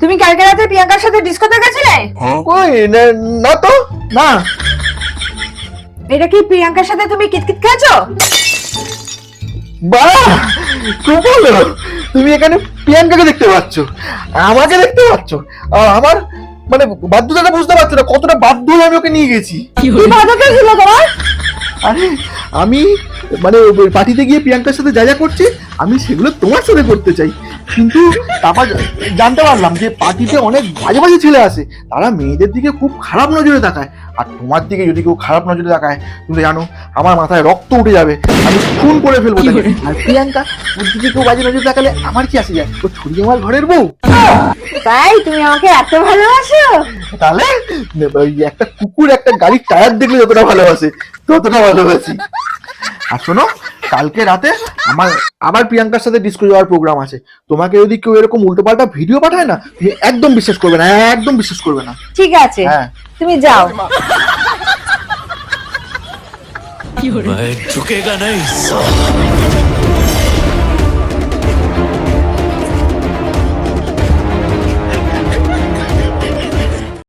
তুমি কালকে রাতে প্রিয়াঙ্কার সাথে ডিস্কোতে গেছিলে? কই না তো, না। এটা কি প্রিয়াঙ্কার সাথে তুমি কিতকিত খেয়েছো? বাহ, খুব ভালো। তুমি এখানে প্রিয়াঙ্কাকে দেখতে পাচ্ছ, আমাকে দেখতে পাচ্ছ। আমার মানে বাধ্যতাটা বুঝতে পারছো না কতটা বাধ্য হয়ে আমি ওকে নিয়ে গেছি। কি বাধা ছিল তোমার? আরে আমি মানে পার্টিতে গিয়ে প্রিয়াঙ্কার সাথে যা যা করছি আমি সেগুলো তোমার সাথে করতে চাই, কিন্তু তারপর জানতে পারলাম যে পার্টিতে অনেক বাজে বাজে ছেলে আসে, তারা মেয়েদের দিকে খুব খারাপ নজরে তাকায়। আর তোমার দিকে যদি কেউ খারাপ নজরে তাকায়, তুমি জানো আমার মাথায় রক্ত উঠে যাবে, আমি খুন করে ফেলবো তাকে। আর প্রিয়াঙ্কা ওর দিকে কেউ বাজে নজরে তাকালে আমার কি আসে যায়, ও ছুরি আমার ঘরের বউ। তাই তুমি আমাকে এত ভালোবাসো? তাহলে ওই একটা কুকুর একটা গাড়ির টায়ার দেখলে যতটা ভালোবাসে ততটা ভালোবাসি। আর শোনো, কালকে রাতে আমার আবার প্রিয়াঙ্কার সাথে ডিস্কো যাওয়ার প্রোগ্রাম আছে। তোমাকে যদি কেউ এরকম উল্টোপাল্টা ভিডিও পাঠায় না, তুমি একদম বিশ্বাস করবে না, একদম বিশ্বাস করবে না। ঠিক আছে, হ্যাঁ। তুমি যাও। मैं झुकेगा नहीं।